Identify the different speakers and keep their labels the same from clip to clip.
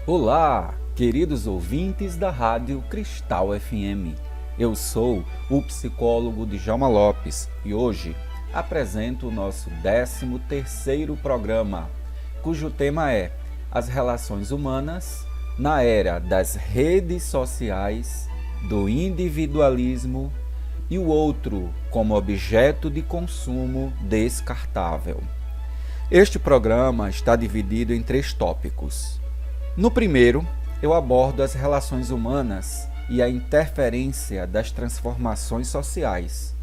Speaker 1: Olá, queridos ouvintes da Rádio Cristal FM. Eu sou o psicólogo Djalma Lopes e hoje apresento o nosso 13º programa, cujo tema é As Relações Humanas na Era das Redes Sociais, do Individualismo e o outro como objeto de consumo descartável. Este programa está dividido em 3 tópicos. No primeiro, eu abordo as relações humanas e a interferência das transformações sociais.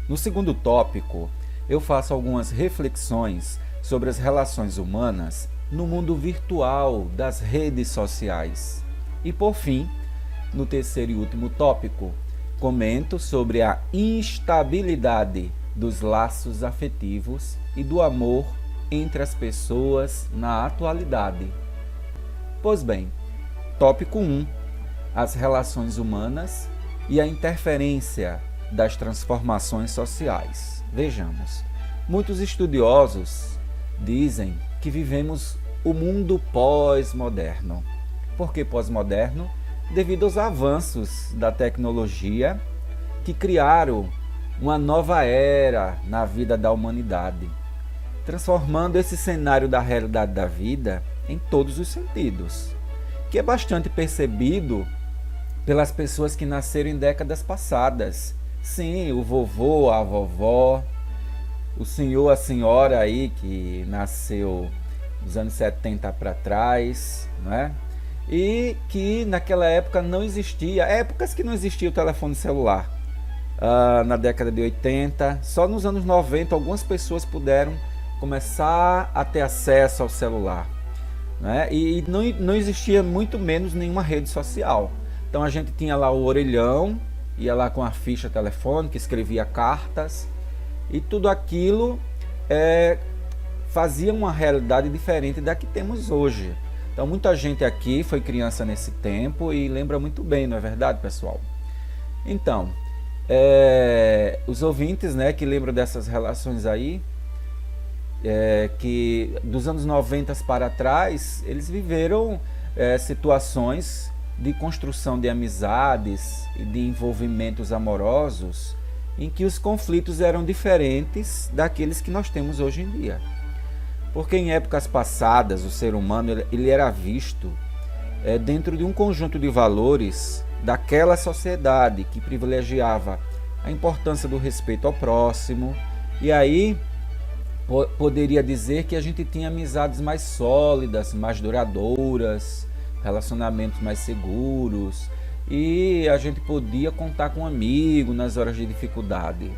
Speaker 1: No segundo tópico, eu faço algumas reflexões sobre as relações humanas no mundo virtual das redes sociais. E por fim, no terceiro e último tópico, comento sobre a instabilidade dos laços afetivos e do amor entre as pessoas na atualidade. Pois bem, tópico 1, as relações humanas e a interferência das transformações sociais. Vejamos, muitos estudiosos dizem que vivemos o mundo pós-moderno. Por que pós-moderno? Devido aos avanços da tecnologia que criaram uma nova era na vida da humanidade, transformando esse cenário da realidade da vida em todos os sentidos, que é bastante percebido pelas pessoas que nasceram em décadas passadas. Sim, o vovô, a vovó, o senhor, a senhora aí que nasceu dos anos 70 para trás, não é? E que naquela época não existia, épocas que não existia o telefone celular. Na década de 80, só nos anos 90 algumas pessoas puderam começar a ter acesso ao celular. Né? E não existia muito menos nenhuma rede social. Então a gente tinha lá o orelhão, ia lá com a ficha telefônica, escrevia cartas, e tudo aquilo fazia uma realidade diferente da que temos hoje. Então muita gente aqui foi criança nesse tempo e lembra muito bem, não é verdade, pessoal? Então, os ouvintes, né, que lembram dessas relações aí, que dos anos 90 para trás, eles viveram situações de construção de amizades e de envolvimentos amorosos em que os conflitos eram diferentes daqueles que nós temos hoje em dia. Porque em épocas passadas o ser humano ele era visto dentro de um conjunto de valores daquela sociedade que privilegiava a importância do respeito ao próximo, e aí poderia dizer que a gente tinha amizades mais sólidas, mais duradouras, relacionamentos mais seguros, e a gente podia contar com um amigo nas horas de dificuldades.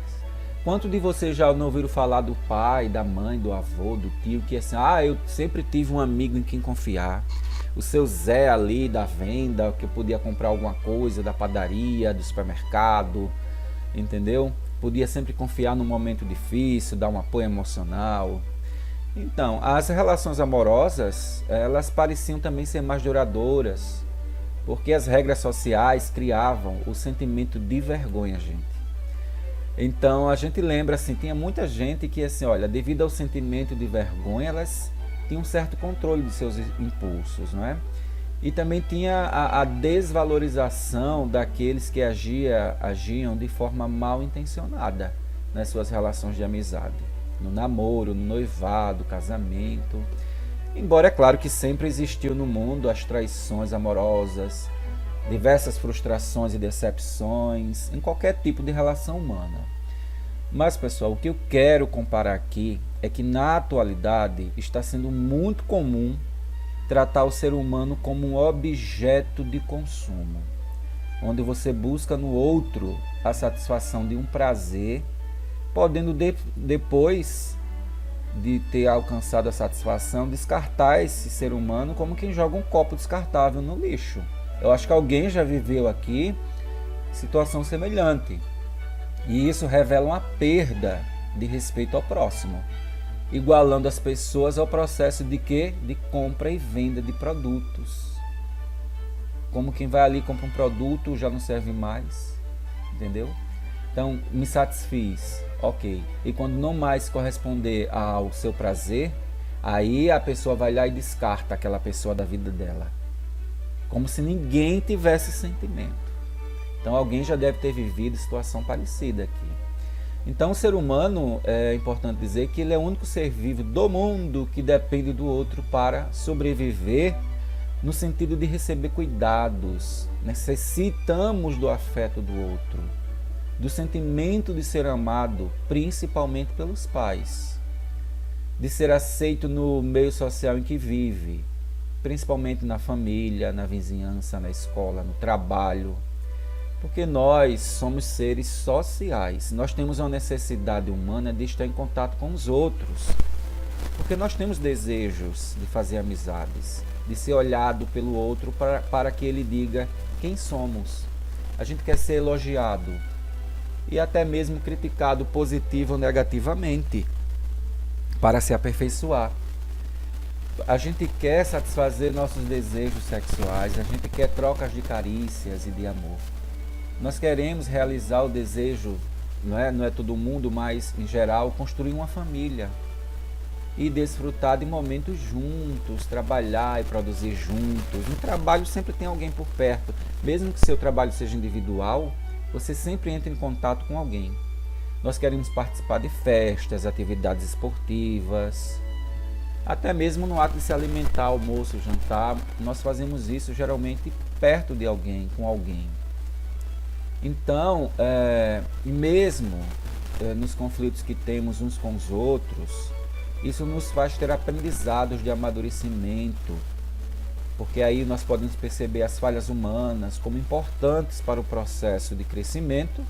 Speaker 1: Quanto de vocês já não ouviram falar do pai, da mãe, do avô, do tio, que assim, eu sempre tive um amigo em quem confiar, o seu Zé ali da venda, que eu podia comprar alguma coisa da padaria, do supermercado, entendeu? Podia sempre confiar num momento difícil, dar um apoio emocional. Então, as relações amorosas, elas pareciam também ser mais duradouras, porque as regras sociais criavam o sentimento de vergonha, gente. Então, a gente lembra assim, tinha muita gente que assim, olha, devido ao sentimento de vergonha, elas tinham um certo controle de seus impulsos, não é? E também tinha a desvalorização daqueles que agiam de forma mal intencionada nas suas relações de amizade, no namoro, no noivado, casamento. Embora é claro que sempre existiu no mundo as traições amorosas, diversas frustrações e decepções em qualquer tipo de relação humana. Mas, pessoal, o que eu quero comparar aqui é que na atualidade está sendo muito comum tratar o ser humano como um objeto de consumo, onde você busca no outro a satisfação de um prazer, podendo depois de ter alcançado a satisfação, descartar esse ser humano como quem joga um copo descartável no lixo. Eu acho que alguém já viveu aqui situação semelhante, e isso revela uma perda de respeito ao próximo, igualando as pessoas ao processo de quê? De compra e venda de produtos. Como quem vai ali e compra um produto já não serve mais, entendeu? Então, me satisfiz, ok. E quando não mais corresponder ao seu prazer, aí a pessoa vai lá e descarta aquela pessoa da vida dela. como se ninguém tivesse sentimento. Então alguém já deve ter vivido situação parecida aqui. Então o ser humano, é importante dizer que ele é o único ser vivo do mundo que depende do outro para sobreviver, no sentido de receber cuidados. Necessitamos do afeto do outro, do sentimento de ser amado, principalmente pelos pais, de ser aceito no meio social em que vive, principalmente na família, na vizinhança, na escola, no trabalho, porque nós somos seres sociais, nós temos uma necessidade humana de estar em contato com os outros, porque nós temos desejos de fazer amizades, de ser olhado pelo outro para que ele diga quem somos. A gente quer ser elogiado e até mesmo criticado positivo ou negativamente para se aperfeiçoar. A gente quer satisfazer nossos desejos sexuais, a gente quer trocas de carícias e de amor. Nós queremos realizar o desejo, não é todo mundo, mas em geral, construir uma família e desfrutar de momentos juntos, trabalhar e produzir juntos. No trabalho sempre tem alguém por perto, mesmo que seu trabalho seja individual, você sempre entra em contato com alguém. Nós queremos participar de festas, atividades esportivas, até mesmo no ato de se alimentar, almoço, jantar, nós fazemos isso geralmente perto de alguém, com alguém. Então, e mesmo nos conflitos que temos uns com os outros, isso nos faz ter aprendizados de amadurecimento, porque aí nós podemos perceber as falhas humanas como importantes para o processo de crescimento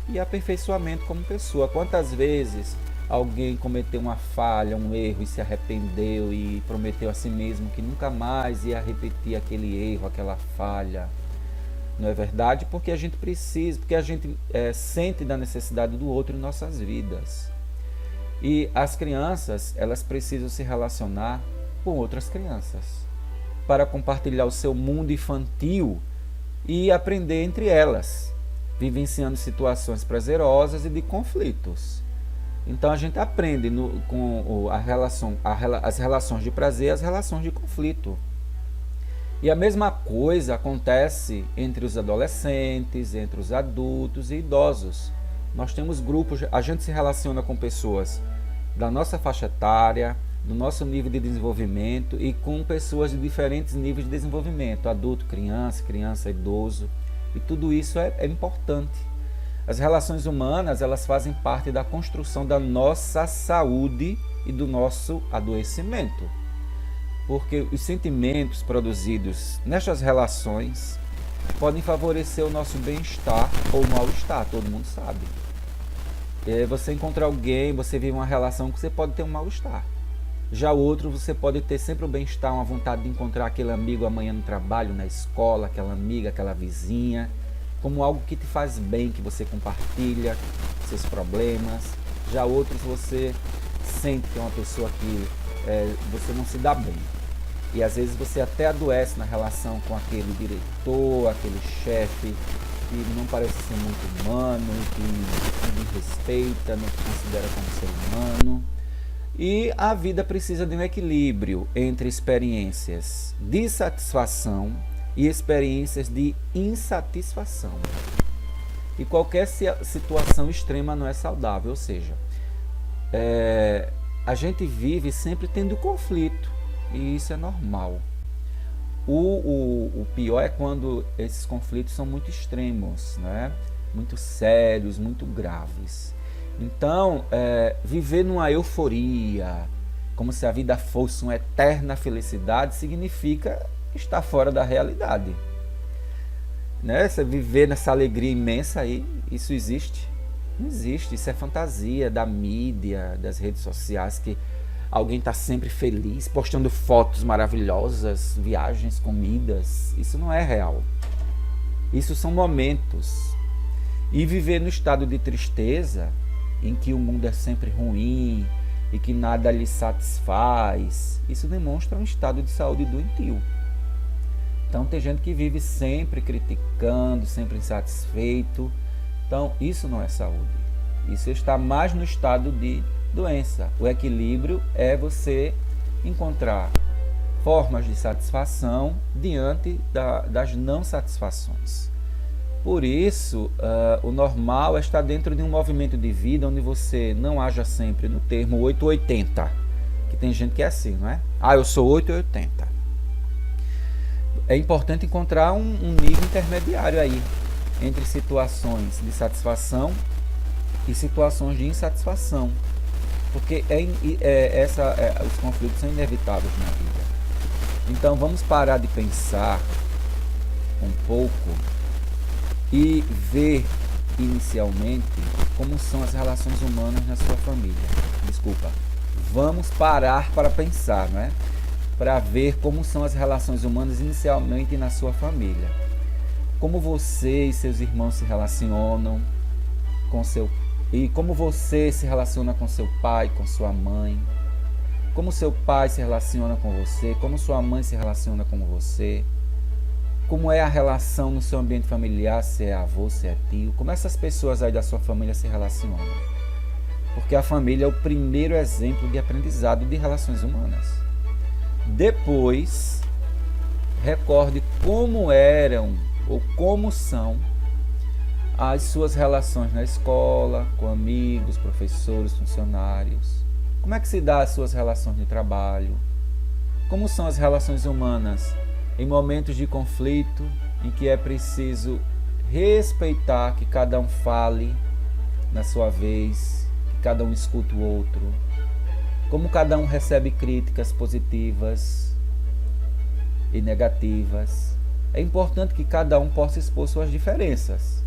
Speaker 1: e aperfeiçoamento como pessoa. Quantas vezes alguém cometeu uma falha, um erro e se arrependeu e prometeu a si mesmo que nunca mais ia repetir aquele erro, aquela falha? Não é verdade? Porque a gente precisa, porque a gente sente da necessidade do outro em nossas vidas. E as crianças, elas precisam se relacionar com outras crianças para compartilhar o seu mundo infantil e aprender entre elas, vivenciando situações prazerosas e de conflitos. Então a gente aprende com as relações de prazer e as relações de conflito. E a mesma coisa acontece entre os adolescentes, entre os adultos e idosos. Nós temos grupos, a gente se relaciona com pessoas da nossa faixa etária, do nosso nível de desenvolvimento e com pessoas de diferentes níveis de desenvolvimento, adulto, criança, idoso, e tudo isso é importante. As relações humanas, elas fazem parte da construção da nossa saúde e do nosso adoecimento, porque os sentimentos produzidos nestas relações podem favorecer o nosso bem-estar ou mal-estar, todo mundo sabe. Você encontra alguém, você vive uma relação que você pode ter um mal-estar. Já outro, você pode ter sempre o bem-estar, uma vontade de encontrar aquele amigo amanhã no trabalho, na escola, aquela amiga, aquela vizinha, como algo que te faz bem, que você compartilha seus problemas. Já outros, você sente que é uma pessoa que você não se dá bem. E às vezes você até adoece na relação com aquele diretor, aquele chefe, que não parece ser muito humano, que não respeita, não considera como ser humano. E a vida precisa de um equilíbrio entre experiências de satisfação e experiências de insatisfação. E qualquer situação extrema não é saudável, ou seja, a gente vive sempre tendo conflito, e isso é normal. O pior é quando esses conflitos são muito extremos, né? Muito sérios, muito graves. Então, viver numa euforia, como se a vida fosse uma eterna felicidade, significa estar fora da realidade. Né? Você viver nessa alegria imensa aí, isso existe? Não existe, isso é fantasia da mídia, das redes sociais, que alguém está sempre feliz, postando fotos maravilhosas, viagens, comidas. Isso não é real. Isso são momentos. E viver no estado de tristeza, em que o mundo é sempre ruim e que nada lhe satisfaz, isso demonstra um estado de saúde doentio. Então tem gente que vive sempre criticando, sempre insatisfeito. Então isso não é saúde. Isso está mais no estado de doença. O equilíbrio é você encontrar formas de satisfação diante das não satisfações. Por isso, o normal é estar dentro de um movimento de vida onde você não haja sempre no termo 880, que tem gente que é assim, não é? Eu sou 880. É importante encontrar um nível intermediário aí, entre situações de satisfação e situações de insatisfação, porque os conflitos são inevitáveis na vida. Então vamos parar de pensar um pouco e ver inicialmente como são as relações humanas na sua família. Desculpa. Vamos parar para pensar, não é? Para ver como são as relações humanas inicialmente na sua família. Como você e seus irmãos se relacionam e como você se relaciona com seu pai, com sua mãe. Como seu pai se relaciona com você, como sua mãe se relaciona com você. Como é a relação no seu ambiente familiar, se é avô, se é tio. Como essas pessoas aí da sua família se relacionam. Porque a família é o primeiro exemplo de aprendizado de relações humanas. Depois, recorde como eram ou como são as suas relações na escola, com amigos, professores, funcionários. Como é que se dá as suas relações de trabalho? Como são as relações humanas em momentos de conflito, em que é preciso respeitar que cada um fale na sua vez, que cada um escuta o outro? Como cada um recebe críticas positivas e negativas? É importante que cada um possa expor suas diferenças.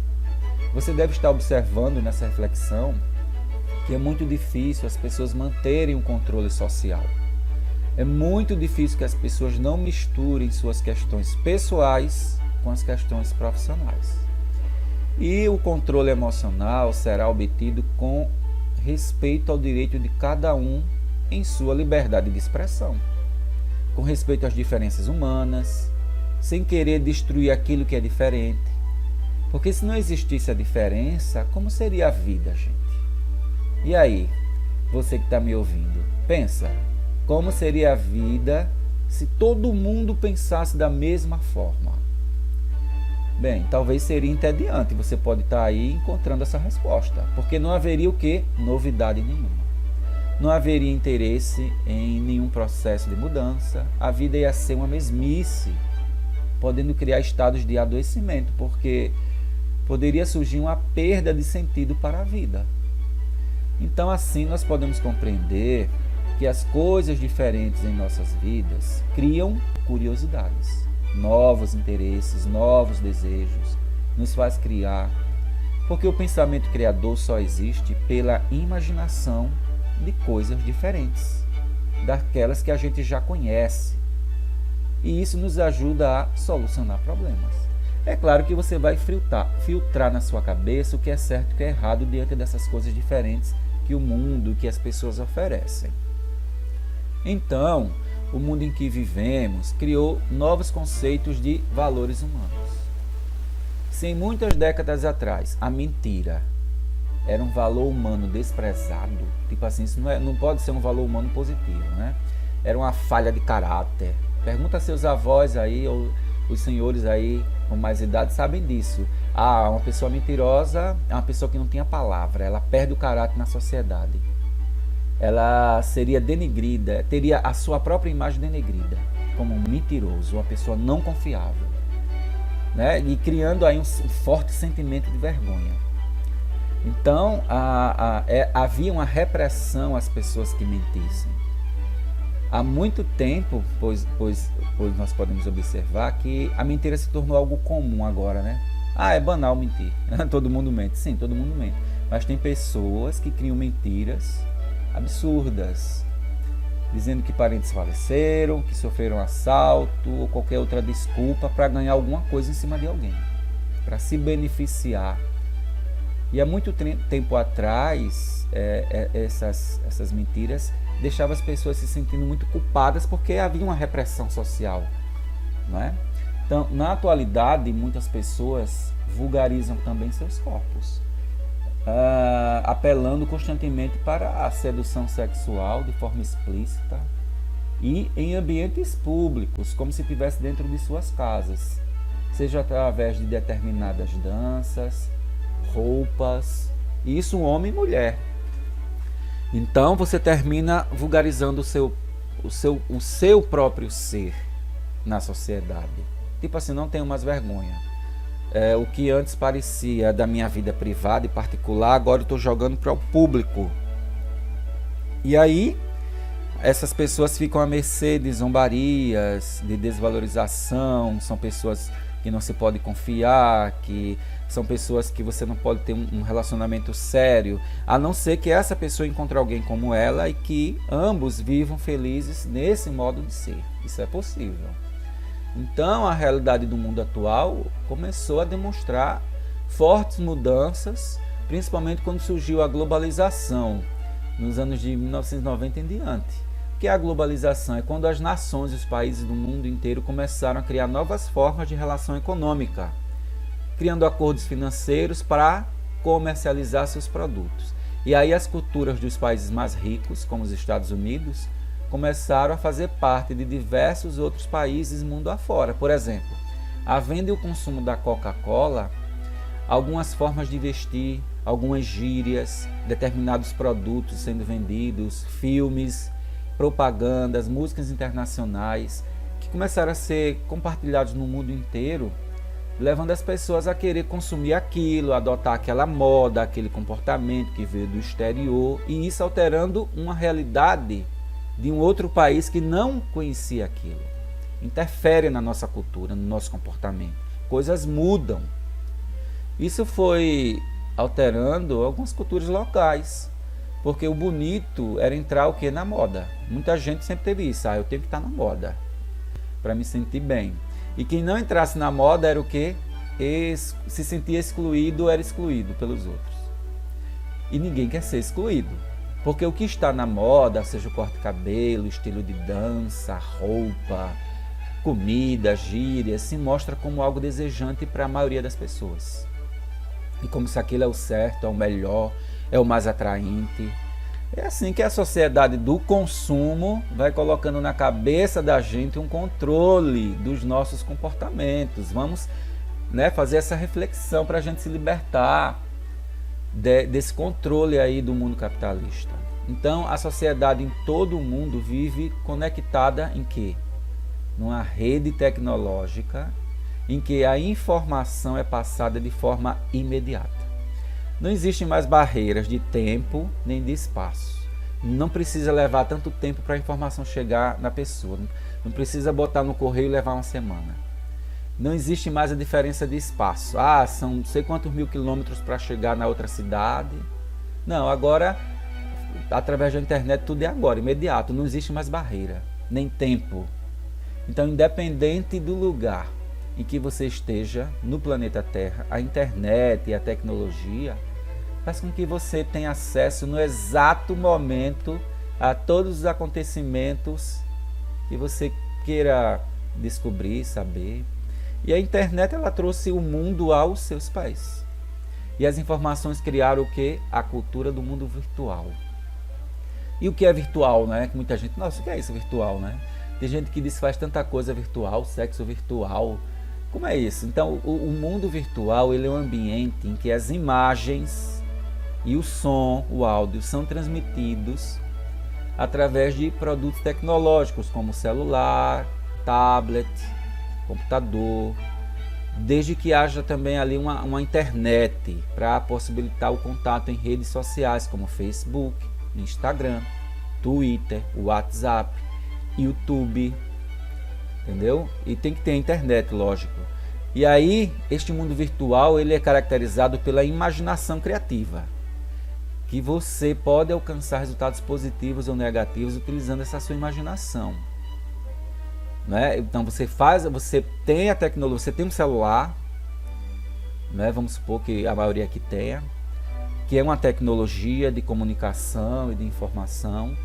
Speaker 1: Você deve estar observando nessa reflexão que é muito difícil as pessoas manterem um controle social. É muito difícil que as pessoas não misturem suas questões pessoais com as questões profissionais. E o controle emocional será obtido com respeito ao direito de cada um em sua liberdade de expressão, com respeito às diferenças humanas, sem querer destruir aquilo que é diferente. Porque se não existisse a diferença, como seria a vida, gente? E aí, você que está me ouvindo, pensa, como seria a vida se todo mundo pensasse da mesma forma? Bem, talvez seria entediante, você pode estar aí encontrando essa resposta, porque não haveria o quê? Novidade nenhuma. Não haveria interesse em nenhum processo de mudança, a vida ia ser uma mesmice, podendo criar estados de adoecimento, porque poderia surgir uma perda de sentido para a vida. Então, assim, nós podemos compreender que as coisas diferentes em nossas vidas criam curiosidades, novos interesses, novos desejos, nos faz criar, porque o pensamento criador só existe pela imaginação de coisas diferentes, daquelas que a gente já conhece, e isso nos ajuda a solucionar problemas. É claro que você vai filtrar na sua cabeça o que é certo e o que é errado diante dessas coisas diferentes que o mundo, que as pessoas oferecem. Então, o mundo em que vivemos criou novos conceitos de valores humanos. Se em muitas décadas atrás a mentira era um valor humano desprezado, tipo assim, isso não pode ser um valor humano positivo, né? Era uma falha de caráter. Pergunta a seus avós aí, ou os senhores aí com mais idade sabem disso. Uma pessoa mentirosa é uma pessoa que não tem a palavra, ela perde o caráter na sociedade. Ela seria denegrida, teria a sua própria imagem denegrida, como um mentiroso, uma pessoa não confiável, né? E criando aí um forte sentimento de vergonha. Então, havia uma repressão às pessoas que mentissem. Há muito tempo, pois nós podemos observar que a mentira se tornou algo comum agora, né? É banal mentir. Todo mundo mente. Sim, todo mundo mente. Mas tem pessoas que criam mentiras absurdas, dizendo que parentes faleceram, que sofreram assalto ou qualquer outra desculpa para ganhar alguma coisa em cima de alguém, para se beneficiar. E há muito tempo atrás, essas mentiras deixavam as pessoas se sentindo muito culpadas porque havia uma repressão social, não é? Então, na atualidade, muitas pessoas vulgarizam também seus corpos, apelando constantemente para a sedução sexual de forma explícita, e em ambientes públicos, como se estivesse dentro de suas casas, seja através de determinadas danças, roupas, isso homem e mulher. Então você termina vulgarizando o seu próprio ser na sociedade. Tipo assim, não tenho mais vergonha. O que antes parecia da minha vida privada e particular, agora eu estou jogando para o público. E aí, essas pessoas ficam à mercê de zombarias, de desvalorização, são pessoas que não se pode confiar, que são pessoas que você não pode ter um relacionamento sério, a não ser que essa pessoa encontre alguém como ela e que ambos vivam felizes nesse modo de ser. Isso é possível. Então, a realidade do mundo atual começou a demonstrar fortes mudanças, principalmente quando surgiu a globalização, nos anos de 1990 em diante. O que é a globalização? É quando as nações e os países do mundo inteiro começaram a criar novas formas de relação econômica, criando acordos financeiros para comercializar seus produtos. E aí as culturas dos países mais ricos, como os Estados Unidos, começaram a fazer parte de diversos outros países mundo afora. Por exemplo, a venda e o consumo da Coca-Cola, algumas formas de vestir, algumas gírias, determinados produtos sendo vendidos, filmes, propagandas, músicas internacionais, que começaram a ser compartilhados no mundo inteiro, levando as pessoas a querer consumir aquilo, adotar aquela moda, aquele comportamento que veio do exterior, e isso alterando uma realidade de um outro país que não conhecia aquilo. Interfere na nossa cultura, no nosso comportamento. Coisas mudam. Isso foi alterando algumas culturas locais, porque o bonito era entrar o que? Na moda. Muita gente sempre teve isso, eu tenho que estar na moda para me sentir bem. E quem não entrasse na moda era o que? Se sentia excluído, era excluído pelos outros. E ninguém quer ser excluído, porque o que está na moda, seja o corte de cabelo, estilo de dança, roupa, comida, gírias, se mostra como algo desejante para a maioria das pessoas. E como se aquilo é o certo, é o melhor, é o mais atraente. É assim que a sociedade do consumo vai colocando na cabeça da gente um controle dos nossos comportamentos. Vamos, fazer essa reflexão para a gente se libertar desse controle aí do mundo capitalista. Então, a sociedade em todo o mundo vive conectada em quê? Numa rede tecnológica em que a informação é passada de forma imediata. Não existem mais barreiras de tempo nem de espaço. Não precisa levar tanto tempo para a informação chegar na pessoa. Não precisa botar no correio e levar uma semana. Não existe mais a diferença de espaço. São não sei quantos mil quilômetros para chegar na outra cidade. Não, agora, através da internet, tudo é agora, imediato. Não existe mais barreira, nem tempo. Então, independente do lugar em que você esteja no planeta Terra, a internet e a tecnologia faz com que você tenha acesso no exato momento a todos os acontecimentos que você queira descobrir, saber. E a internet, ela trouxe o mundo aos seus pés. E as informações criaram o quê? A cultura do mundo virtual. E o que é virtual, né? Que muita gente, nossa, o que é isso virtual, né? Tem gente que diz que faz tanta coisa virtual, sexo virtual. Como é isso? Então, o mundo virtual, ele é um ambiente em que as imagens e o som, o áudio, são transmitidos através de produtos tecnológicos, como celular, tablet, computador, desde que haja também ali uma internet para possibilitar o contato em redes sociais, como Facebook, Instagram, Twitter, WhatsApp, YouTube, entendeu? E tem que ter internet, lógico. E aí, este mundo virtual, ele é caracterizado pela imaginação criativa, que você pode alcançar resultados positivos ou negativos utilizando essa sua imaginação. Então você tem a tecnologia, você tem um celular, vamos supor que a maioria aqui tenha, que é uma tecnologia de comunicação e de informação,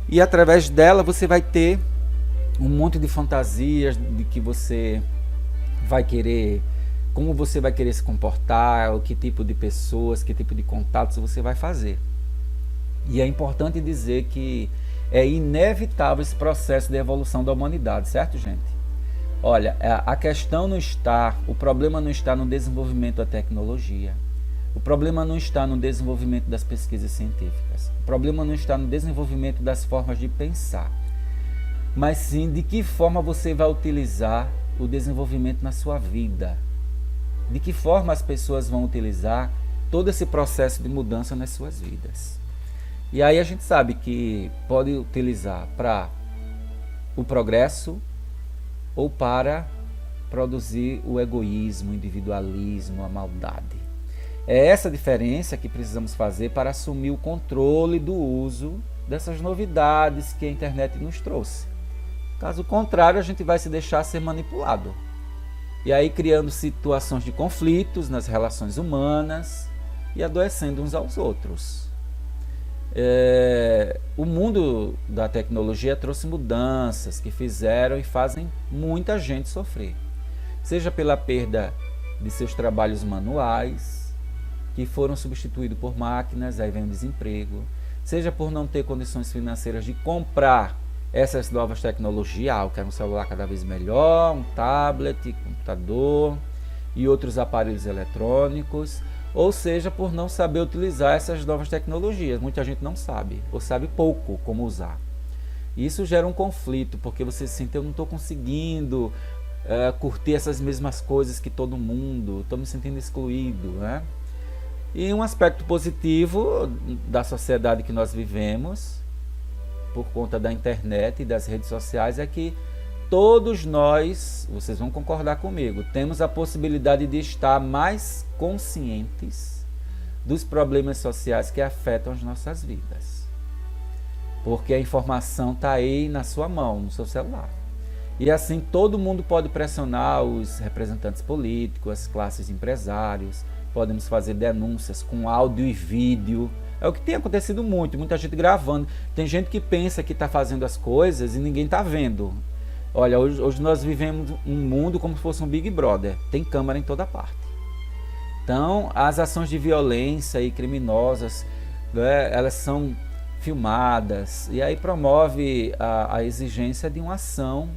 Speaker 1: e através dela você vai ter um monte de fantasias de que você vai querer, como você vai querer se comportar, o que tipo de pessoas, que tipo de contatos você vai fazer. E é importante dizer que É inevitável esse processo de evolução da humanidade, certo, gente? Olha, a questão não está, o problema não está no desenvolvimento da tecnologia. O problema não está no desenvolvimento das pesquisas científicas. O problema não está no desenvolvimento das formas de pensar. Mas sim de que forma você vai utilizar o desenvolvimento na sua vida. De que forma as pessoas vão utilizar todo esse processo de mudança nas suas vidas. E aí a gente sabe que pode utilizar para o progresso ou para produzir o egoísmo, o individualismo, a maldade. É essa diferença que precisamos fazer para assumir o controle do uso dessas novidades que a internet nos trouxe. Caso contrário, a gente vai se deixar ser manipulado. E aí criando situações de conflitos nas relações humanas e adoecendo uns aos outros. O mundo da tecnologia trouxe mudanças que fizeram e fazem muita gente sofrer. Seja pela perda de seus trabalhos manuais, que foram substituídos por máquinas, aí vem o desemprego. Seja por não ter condições financeiras de comprar essas novas tecnologias, eu quero um celular cada vez melhor, um tablet, computador e outros aparelhos eletrônicos. Ou seja, por não saber utilizar essas novas tecnologias. Muita gente não sabe, ou sabe pouco como usar. E isso gera um conflito, porque você se sente, eu não estou conseguindo curtir essas mesmas coisas que todo mundo, estou me sentindo excluído, né? E um aspecto positivo da sociedade que nós vivemos, por conta da internet e das redes sociais, é que todos nós, vocês vão concordar comigo, temos a possibilidade de estar mais conscientes dos problemas sociais que afetam as nossas vidas. Porque a informação está aí na sua mão, no seu celular. E assim todo mundo pode pressionar os representantes políticos, as classes empresários, podemos fazer denúncias com áudio e vídeo. É o que tem acontecido muito, muita gente gravando. Tem gente que pensa que está fazendo as coisas e ninguém está vendo. Olha, hoje nós vivemos um mundo como se fosse um Big Brother. Tem câmera em toda parte. Então, as ações de violência e criminosas, né, elas são filmadas. E aí promove a exigência de uma ação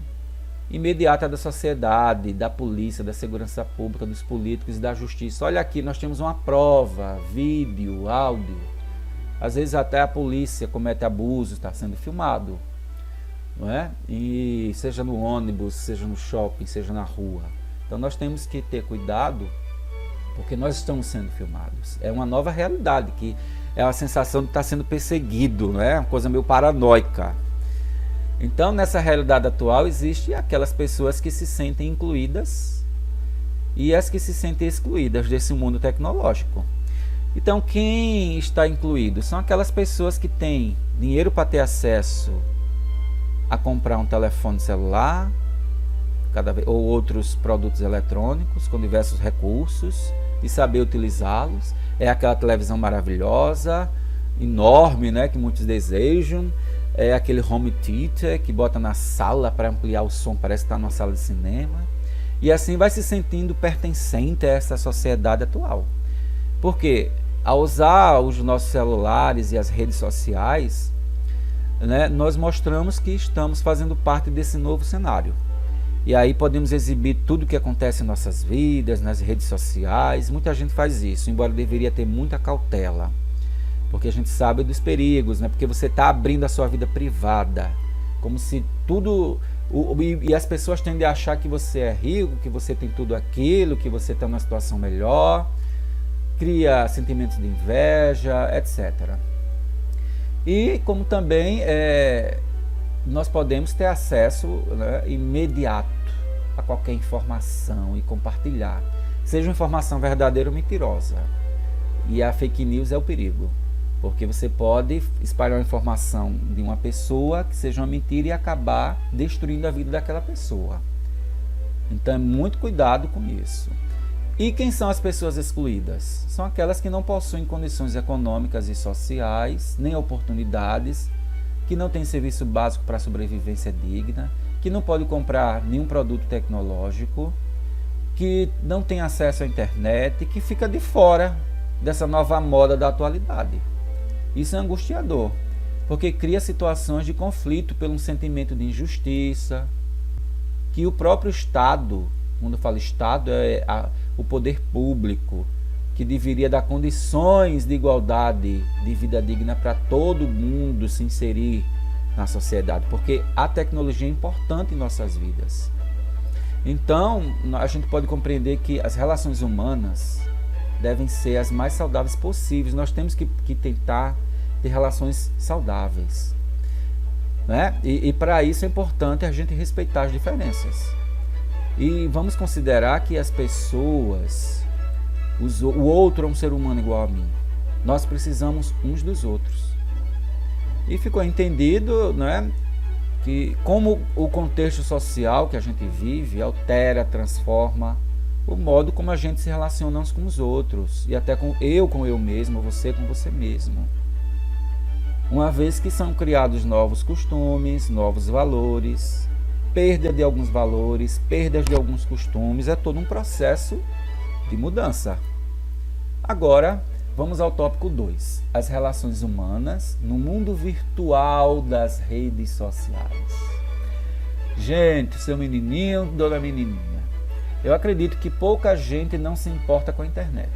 Speaker 1: imediata da sociedade, da polícia, da segurança pública, dos políticos e da justiça. Olha aqui, nós temos uma prova, vídeo, áudio. Às vezes até a polícia comete abuso, está sendo filmado. Não é? E seja no ônibus, seja no shopping, seja na rua. Então nós temos que ter cuidado, porque nós estamos sendo filmados. É uma nova realidade, que é a sensação de estar sendo perseguido, não é? Uma coisa meio paranoica. Então nessa realidade atual existem aquelas pessoas que se sentem incluídas e as que se sentem excluídas desse mundo tecnológico. Então quem está incluído? São aquelas pessoas que têm dinheiro para ter acesso a comprar um telefone celular ou outros produtos eletrônicos com diversos recursos e saber utilizá-los. É aquela televisão maravilhosa, enorme, né, que muitos desejam. É aquele home theater que bota na sala para ampliar o som, parece que está numa sala de cinema. E assim vai se sentindo pertencente a essa sociedade atual. Porque ao usar os nossos celulares e as redes sociais, né, nós mostramos que estamos fazendo parte desse novo cenário. E aí podemos exibir tudo o que acontece em nossas vidas, nas redes sociais. Muita gente faz isso, embora deveria ter muita cautela, porque a gente sabe dos perigos, né? Porque você está abrindo a sua vida privada, como se tudo... E as pessoas tendem a achar que você é rico, que você tem tudo aquilo, que você está numa situação melhor, cria sentimentos de inveja, etc. E como também nós podemos ter acesso, né, imediato a qualquer informação e compartilhar, seja uma informação verdadeira ou mentirosa. E a fake news é o perigo, porque você pode espalhar uma informação de uma pessoa que seja uma mentira e acabar destruindo a vida daquela pessoa. Então é muito cuidado com isso. E quem são as pessoas excluídas? São aquelas que não possuem condições econômicas e sociais, nem oportunidades, que não têm serviço básico para sobrevivência digna, que não pode comprar nenhum produto tecnológico, que não tem acesso à internet, que fica de fora dessa nova moda da atualidade. Isso é angustiador, porque cria situações de conflito pelo sentimento de injustiça, que o próprio Estado, quando eu falo Estado, o poder público, que deveria dar condições de igualdade, de vida digna para todo mundo se inserir na sociedade, porque a tecnologia é importante em nossas vidas. Então, a gente pode compreender que as relações humanas devem ser as mais saudáveis possíveis. Nós temos que tentar ter relações saudáveis, né? E para isso é importante a gente respeitar as diferenças. E vamos considerar que as pessoas, o outro é um ser humano igual a mim. Nós precisamos uns dos outros. E ficou entendido, né, que como o contexto social que a gente vive altera, transforma o modo como a gente se relaciona uns com os outros, e até com eu mesmo, você com você mesmo. Uma vez que são criados novos costumes, novos valores, perda de alguns valores, perdas de alguns costumes, é todo um processo de mudança. Agora, vamos ao tópico 2, as relações humanas no mundo virtual das redes sociais. Gente, seu menininho, dona menininha, eu acredito que pouca gente não se importa com a internet.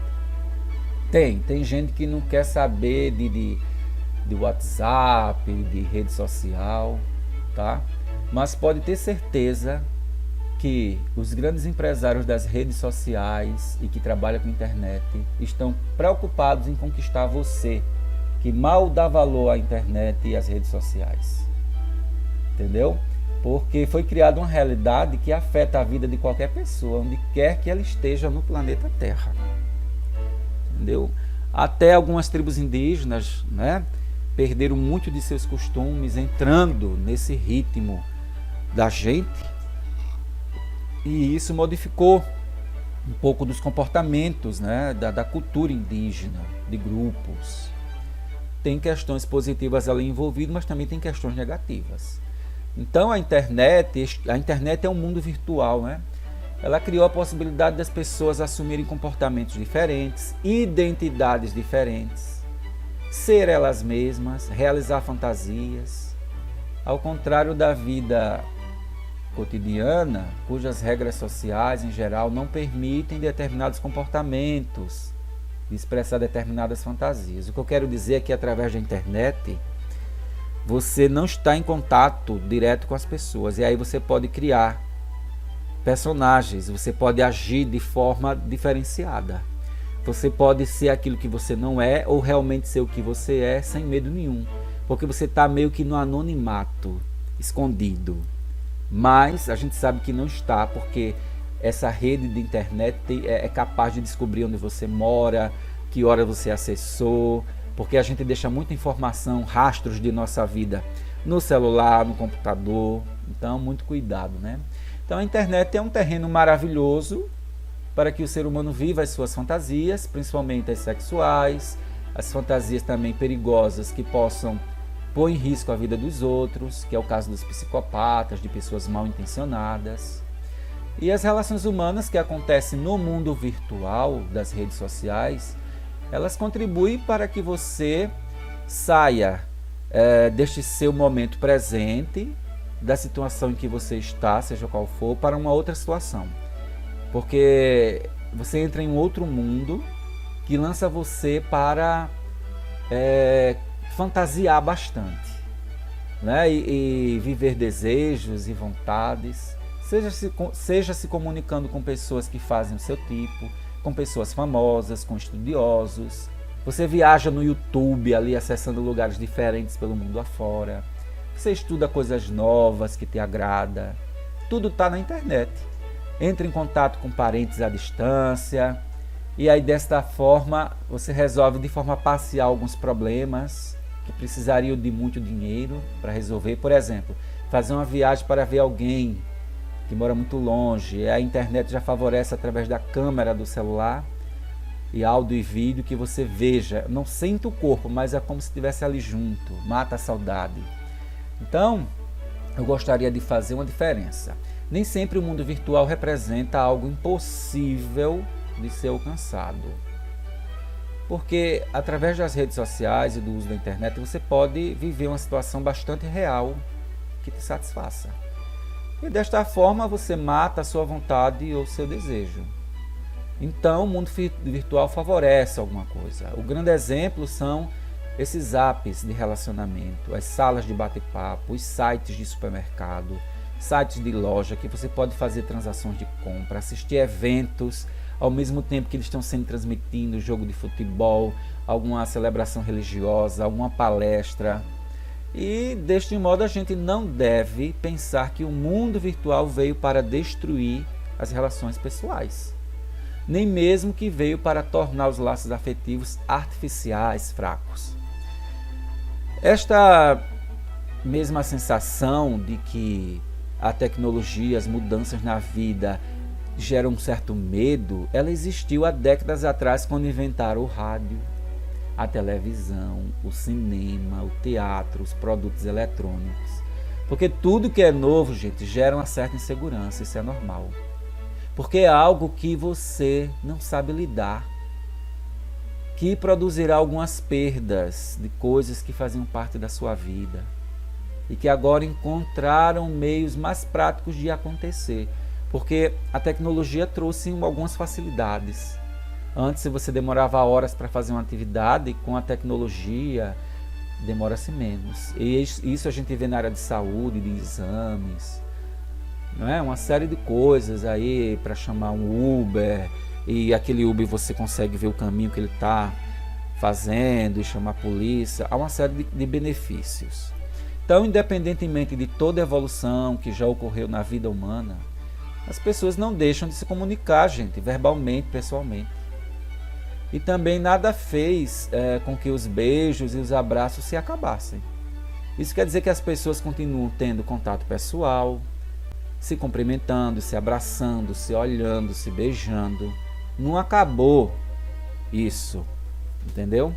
Speaker 1: Tem gente que não quer saber de WhatsApp, de rede social, tá? Mas pode ter certeza que os grandes empresários das redes sociais e que trabalham com internet estão preocupados em conquistar você, que mal dá valor à internet e às redes sociais. Entendeu? Porque foi criada uma realidade que afeta a vida de qualquer pessoa, onde quer que ela esteja no planeta Terra. Entendeu? Até algumas tribos indígenas, né, perderam muito de seus costumes, entrando nesse ritmo da gente, e isso modificou um pouco dos comportamentos, né, da cultura indígena, de grupos. Tem questões positivas ali envolvidas, mas também tem questões negativas. Então a internet é um mundo virtual, né? Ela criou a possibilidade das pessoas assumirem comportamentos diferentes, identidades diferentes, ser elas mesmas, realizar fantasias, ao contrário da vida cotidiana, cujas regras sociais, em geral, não permitem determinados comportamentos, de expressar determinadas fantasias. O que eu quero dizer é que, através da internet, você não está em contato direto com as pessoas, e aí você pode criar personagens, você pode agir de forma diferenciada. Você pode ser aquilo que você não é, ou realmente ser o que você é, sem medo nenhum, porque você está meio que no anonimato, escondido. Mas a gente sabe que não está, porque essa rede de internet é capaz de descobrir onde você mora, que hora você acessou, porque a gente deixa muita informação, rastros de nossa vida no celular, no computador. Então, muito cuidado, né? Então, a internet é um terreno maravilhoso para que o ser humano viva as suas fantasias, principalmente as sexuais, as fantasias também perigosas que possam pôr em risco a vida dos outros, que é o caso dos psicopatas, de pessoas mal intencionadas. E as relações humanas que acontecem no mundo virtual das redes sociais, elas contribuem para que você saia deste seu momento presente, da situação em que você está, seja qual for, para uma outra situação. Porque você entra em um outro mundo que lança você para fantasiar bastante, né? E viver desejos e vontades, seja se comunicando com pessoas que fazem o seu tipo, com pessoas famosas, com estudiosos. Você viaja no YouTube ali, acessando lugares diferentes pelo mundo afora. Você estuda coisas novas que te agrada. Tudo está na internet. Entra em contato com parentes à distância. E aí, desta forma, você resolve de forma parcial alguns problemas que precisariam de muito dinheiro para resolver. Por exemplo, fazer uma viagem para ver alguém que mora muito longe. A internet já favorece através da câmera do celular e áudio e vídeo que você veja. Não sente o corpo, mas é como se estivesse ali junto. Mata a saudade. Então, eu gostaria de fazer uma diferença. Nem sempre o mundo virtual representa algo impossível de ser alcançado. Porque através das redes sociais e do uso da internet você pode viver uma situação bastante real que te satisfaça. E desta forma você mata a sua vontade ou seu desejo. Então o mundo virtual favorece alguma coisa. O grande exemplo são esses apps de relacionamento, as salas de bate-papo, os sites de supermercado, sites de loja que você pode fazer transações de compra, assistir eventos ao mesmo tempo que eles estão sendo transmitindo jogo de futebol, alguma celebração religiosa, alguma palestra. E deste modo a gente não deve pensar que o mundo virtual veio para destruir as relações pessoais, nem mesmo que veio para tornar os laços afetivos artificiais, fracos. Esta mesma sensação de que a tecnologia, as mudanças na vida geram um certo medo, ela existiu há décadas atrás quando inventaram o rádio, a televisão, o cinema, o teatro, os produtos eletrônicos. Porque tudo que é novo, gente, gera uma certa insegurança, isso é normal. Porque é algo que você não sabe lidar, que produzirá algumas perdas de coisas que faziam parte da sua vida e que agora encontraram meios mais práticos de acontecer, porque a tecnologia trouxe algumas facilidades. Antes você demorava horas para fazer uma atividade, com a tecnologia demora-se menos. E isso a gente vê na área de saúde, de exames, não é? Uma série de coisas aí para chamar um Uber, e aquele Uber você consegue ver o caminho que ele está fazendo e chamar a polícia. Há uma série de benefícios. Então, independentemente de toda a evolução que já ocorreu na vida humana, as pessoas não deixam de se comunicar, gente, verbalmente, pessoalmente. E também nada fez com que os beijos e os abraços se acabassem. Isso quer dizer que as pessoas continuam tendo contato pessoal, se cumprimentando, se abraçando, se olhando, se beijando. Não acabou isso, entendeu?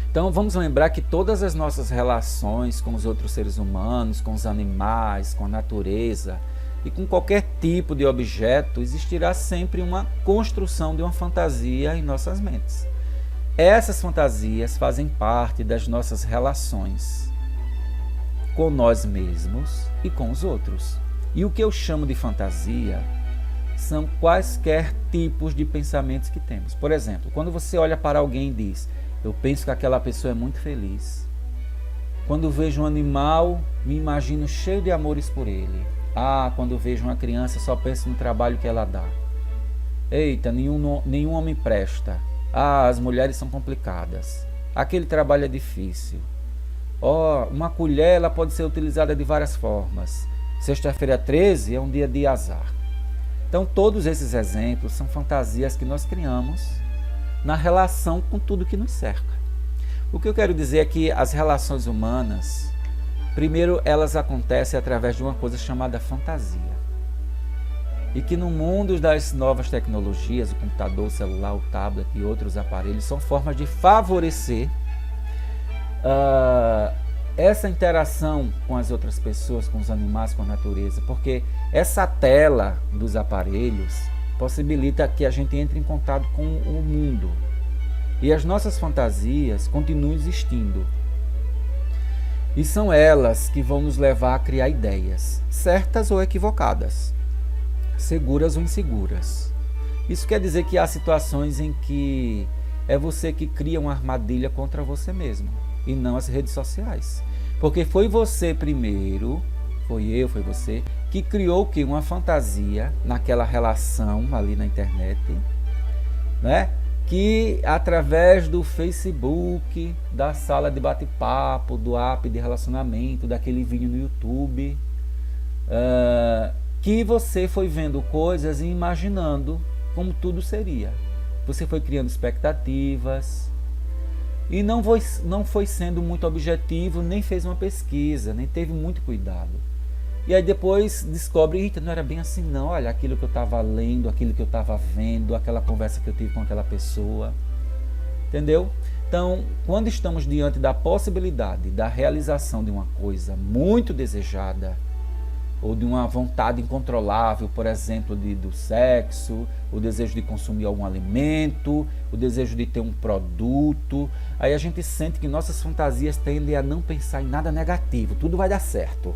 Speaker 1: Então vamos lembrar que todas as nossas relações com os outros seres humanos, com os animais, com a natureza e com qualquer tipo de objeto, existirá sempre uma construção de uma fantasia em nossas mentes. Essas fantasias fazem parte das nossas relações com nós mesmos e com os outros. E o que eu chamo de fantasia são quaisquer tipos de pensamentos que temos. Por exemplo, quando você olha para alguém e diz: eu penso que aquela pessoa é muito feliz. Quando vejo um animal, me imagino cheio de amores por ele. Quando vejo uma criança, só penso no trabalho que ela dá. Eita, nenhum homem presta. As mulheres são complicadas. Aquele trabalho é difícil. Uma colher ela pode ser utilizada de várias formas. Sexta-feira 13 é um dia de azar. Então, todos esses exemplos são fantasias que nós criamos na relação com tudo que nos cerca. O que eu quero dizer é que as relações humanas, primeiro, elas acontecem através de uma coisa chamada fantasia. E que no mundo das novas tecnologias, o computador, o celular, o tablet e outros aparelhos, são formas de favorecer essa interação com as outras pessoas, com os animais, com a natureza, porque essa tela dos aparelhos possibilita que a gente entre em contato com o mundo. E as nossas fantasias continuam existindo. E são elas que vão nos levar a criar ideias, certas ou equivocadas, seguras ou inseguras. Isso quer dizer que há situações em que é você que cria uma armadilha contra você mesmo, e não as redes sociais. Porque foi você primeiro, foi você, que criou uma fantasia naquela relação ali na internet, né? Que através do Facebook, da sala de bate-papo, do app de relacionamento, daquele vídeo no YouTube, que você foi vendo coisas e imaginando como tudo seria. Você foi criando expectativas e não foi sendo muito objetivo, nem fez uma pesquisa, nem teve muito cuidado. E aí depois descobre, eita, não era bem assim não, olha, aquilo que eu estava lendo, aquilo que eu estava vendo, aquela conversa que eu tive com aquela pessoa, entendeu? Então, quando estamos diante da possibilidade da realização de uma coisa muito desejada, ou de uma vontade incontrolável, por exemplo, do sexo, o desejo de consumir algum alimento, o desejo de ter um produto. Aí a gente sente que nossas fantasias tendem a não pensar em nada negativo, tudo vai dar certo.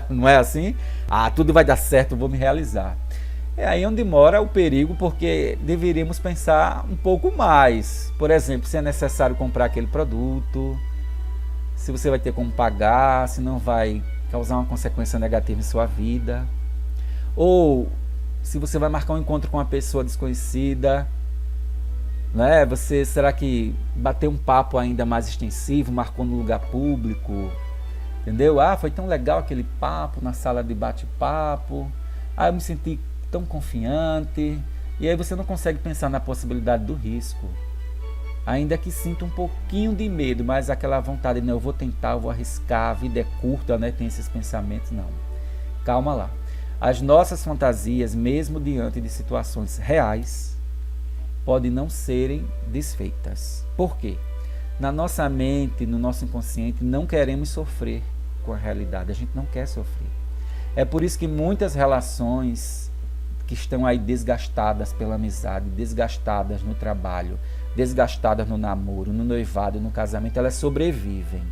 Speaker 1: Não é assim? Ah, tudo vai dar certo, vou me realizar. É aí onde mora o perigo, porque deveríamos pensar um pouco mais. Por exemplo, se é necessário comprar aquele produto, se você vai ter como pagar, se não vai causar uma consequência negativa em sua vida. Ou se você vai marcar um encontro com uma pessoa desconhecida, né? Será que bater um papo ainda mais extensivo, marcou no lugar público? Entendeu? Ah, foi tão legal aquele papo na sala de bate-papo. Ah, eu me senti tão confiante. E aí você não consegue pensar na possibilidade do risco. Ainda que sinta um pouquinho de medo, mas aquela vontade, não, eu vou tentar, eu vou arriscar, a vida é curta, né? Tem esses pensamentos, não. Calma lá. As nossas fantasias, mesmo diante de situações reais, podem não serem desfeitas. Por quê? Na nossa mente, no nosso inconsciente, não queremos sofrer com a realidade, a gente não quer sofrer. É por isso que muitas relações que estão aí desgastadas pela amizade, desgastadas no trabalho, desgastadas no namoro, no noivado, no casamento, elas sobrevivem.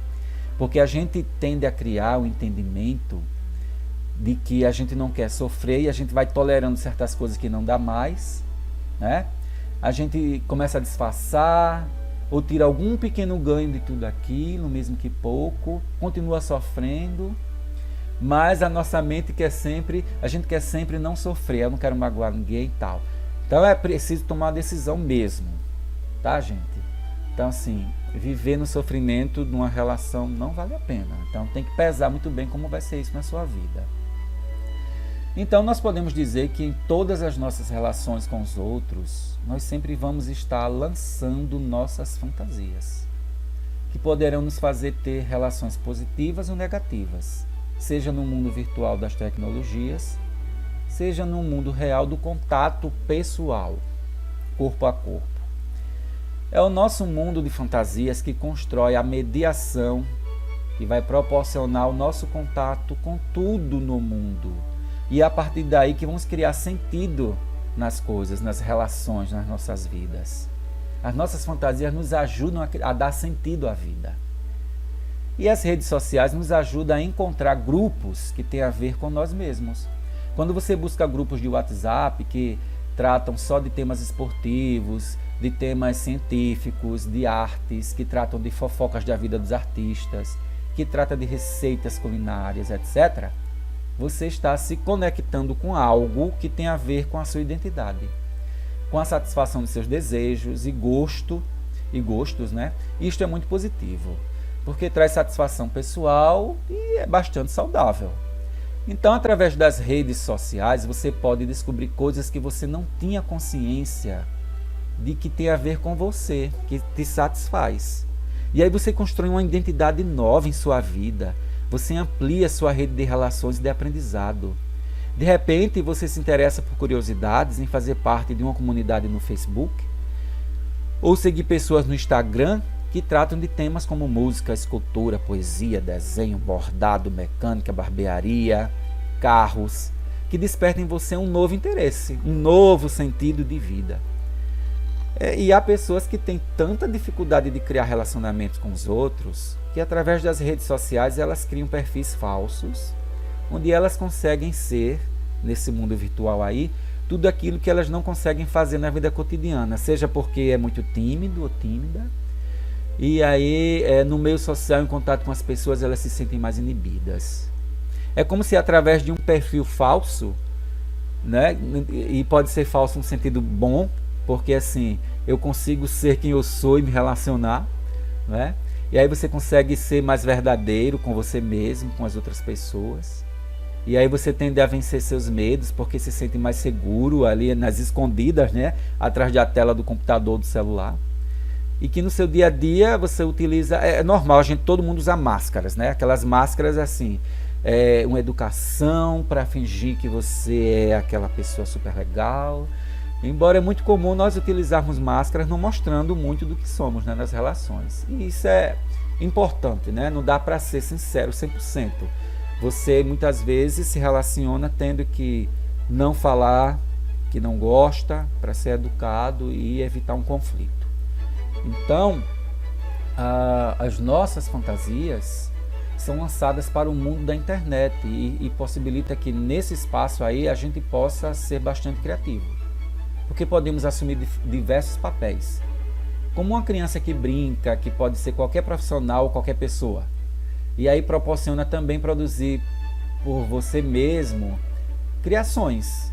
Speaker 1: Porque a gente tende a criar o entendimento de que a gente não quer sofrer e a gente vai tolerando certas coisas que não dá mais, né? A gente começa a disfarçar ou tira algum pequeno ganho de tudo aquilo, mesmo que pouco, continua sofrendo, mas a nossa mente quer sempre, a gente quer sempre não sofrer, eu não quero magoar ninguém e tal. Então é preciso tomar uma decisão mesmo, tá, gente? Então assim, viver no sofrimento de uma relação não vale a pena. Então tem que pesar muito bem como vai ser isso na sua vida. Então nós podemos dizer que em todas as nossas relações com os outros, nós sempre vamos estar lançando nossas fantasias, que poderão nos fazer ter relações positivas ou negativas, seja no mundo virtual das tecnologias, seja no mundo real do contato pessoal, corpo a corpo. É o nosso mundo de fantasias que constrói a mediação que vai proporcionar o nosso contato com tudo no mundo. E é a partir daí que vamos criar sentido nas coisas, nas relações, nas nossas vidas. As nossas fantasias nos ajudam a dar sentido à vida. E as redes sociais nos ajudam a encontrar grupos que têm a ver com nós mesmos. Quando você busca grupos de WhatsApp que tratam só de temas esportivos, de temas científicos, de artes, que tratam de fofocas da vida dos artistas, que tratam de receitas culinárias, etc., você está se conectando com algo que tem a ver com a sua identidade, com a satisfação de seus desejos e gostos, né? Isto é muito positivo, porque traz satisfação pessoal e é bastante saudável. Então, através das redes sociais, você pode descobrir coisas que você não tinha consciência de que tem a ver com você, que te satisfaz. E aí você constrói uma identidade nova em sua vida. Você amplia sua rede de relações e de aprendizado. De repente, você se interessa por curiosidades em fazer parte de uma comunidade no Facebook ou seguir pessoas no Instagram que tratam de temas como música, escultura, poesia, desenho, bordado, mecânica, barbearia, carros, que despertam em você um novo interesse, um novo sentido de vida. E há pessoas que têm tanta dificuldade de criar relacionamentos com os outros que através das redes sociais elas criam perfis falsos, onde elas conseguem ser, nesse mundo virtual aí, tudo aquilo que elas não conseguem fazer na vida cotidiana, seja porque é muito tímido ou tímida, e aí no meio social, em contato com as pessoas, elas se sentem mais inibidas. É como se através de um perfil falso, né, e pode ser falso no sentido bom, porque assim, eu consigo ser quem eu sou e me relacionar, né? E aí você consegue ser mais verdadeiro com você mesmo, com as outras pessoas. E aí você tende a vencer seus medos, porque se sente mais seguro ali nas escondidas, né? Atrás da tela do computador, do celular. E que no seu dia a dia você utiliza... É normal, todo mundo usa máscaras, né? Aquelas máscaras assim, uma educação para fingir que você é aquela pessoa super legal. Embora é muito comum nós utilizarmos máscaras não mostrando muito do que somos, né, nas relações. E isso é importante, né? Não dá para ser sincero 100%. Você muitas vezes se relaciona tendo que não falar que não gosta para ser educado e evitar um conflito. Então, as nossas fantasias são lançadas para o mundo da internet e possibilita que nesse espaço aí a gente possa ser bastante criativo, porque podemos assumir diversos papéis, como uma criança que brinca, que pode ser qualquer profissional ou qualquer pessoa, e aí proporciona também produzir por você mesmo criações.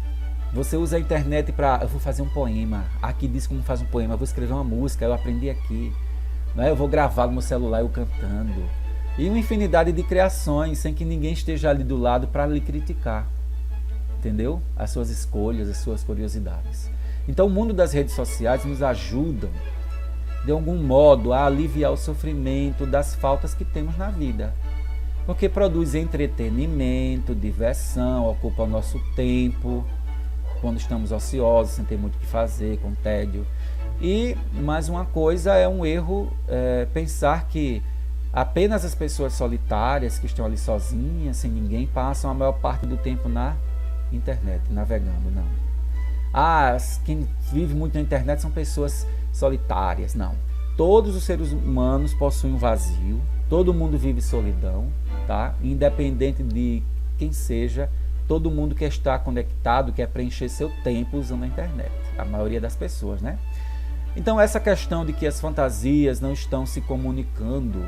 Speaker 1: Você usa a internet para, eu vou fazer um poema, aqui diz como faz um poema, eu vou escrever uma música, eu aprendi aqui, né? Eu vou gravar no meu celular eu cantando, e uma infinidade de criações sem que ninguém esteja ali do lado para lhe criticar, entendeu? As suas escolhas, as suas curiosidades. Então o mundo das redes sociais nos ajudam de algum modo a aliviar o sofrimento das faltas que temos na vida, porque produz entretenimento, diversão, ocupa o nosso tempo quando estamos ociosos, sem ter muito o que fazer, com tédio. E mais uma coisa, é um erro pensar que apenas as pessoas solitárias que estão ali sozinhas, sem ninguém, passam a maior parte do tempo na internet, navegando. Não. Quem vive muito na internet são pessoas solitárias. Não. Todos os seres humanos possuem um vazio, todo mundo vive solidão, tá? Independente de quem seja, todo mundo quer estar conectado, quer preencher seu tempo usando a internet. A maioria das pessoas, né? Então essa questão de que as fantasias não estão se comunicando,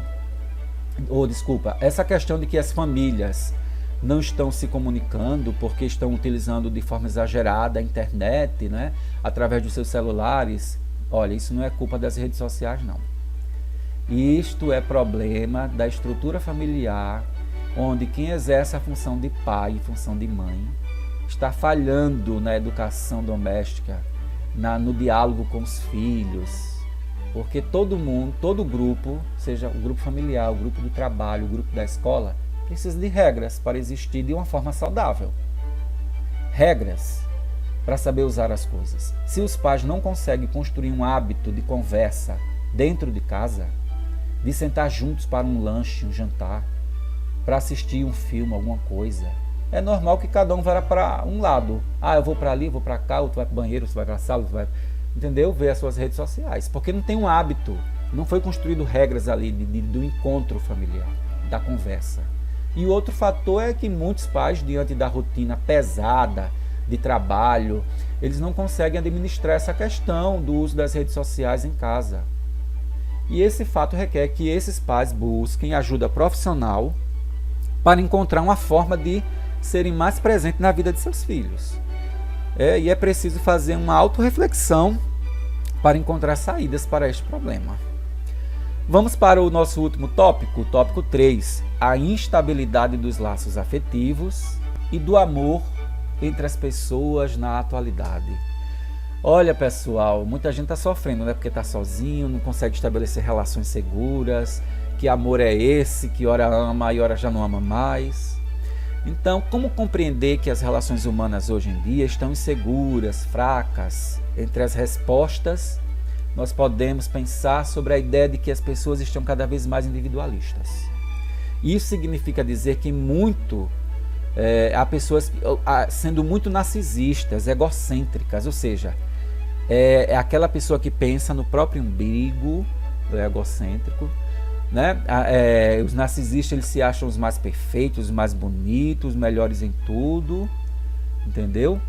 Speaker 1: essa questão de que as famílias não estão se comunicando porque estão utilizando de forma exagerada a internet, né, através dos seus celulares, olha, isso não é culpa das redes sociais, não. Isto é problema da estrutura familiar, onde quem exerce a função de pai e função de mãe está falhando na educação doméstica, no diálogo com os filhos, porque todo mundo, todo grupo, seja o grupo familiar, o grupo do trabalho, o grupo da escola, precisa de regras para existir de uma forma saudável. Regras para saber usar as coisas. Se os pais não conseguem construir um hábito de conversa dentro de casa, de sentar juntos para um lanche, um jantar, para assistir um filme, alguma coisa, é normal que cada um vá para um lado. Eu vou para ali, vou para cá, outro vai para o banheiro, outro vai para a sala, outro vai... Entendeu? Ver as suas redes sociais. Porque não tem um hábito, não foi construído regras ali do encontro familiar, da conversa. E o outro fator é que muitos pais, diante da rotina pesada de trabalho, eles não conseguem administrar essa questão do uso das redes sociais em casa. E esse fato requer que esses pais busquem ajuda profissional para encontrar uma forma de serem mais presentes na vida de seus filhos. E é preciso fazer uma autorreflexão para encontrar saídas para este problema. Vamos para o nosso último tópico, tópico 3, a instabilidade dos laços afetivos e do amor entre as pessoas na atualidade. Olha, pessoal, muita gente está sofrendo, né? Porque está sozinho, não consegue estabelecer relações seguras, que amor é esse, que ora ama e ora já não ama mais. Então, como compreender que as relações humanas hoje em dia estão inseguras, fracas? Entre as respostas, nós podemos pensar sobre a ideia de que as pessoas estão cada vez mais individualistas. Isso significa dizer que há pessoas sendo muito narcisistas, egocêntricas, ou seja, é aquela pessoa que pensa no próprio umbigo, egocêntrico, né? Os narcisistas, eles se acham os mais perfeitos, os mais bonitos, os melhores em tudo, entendeu?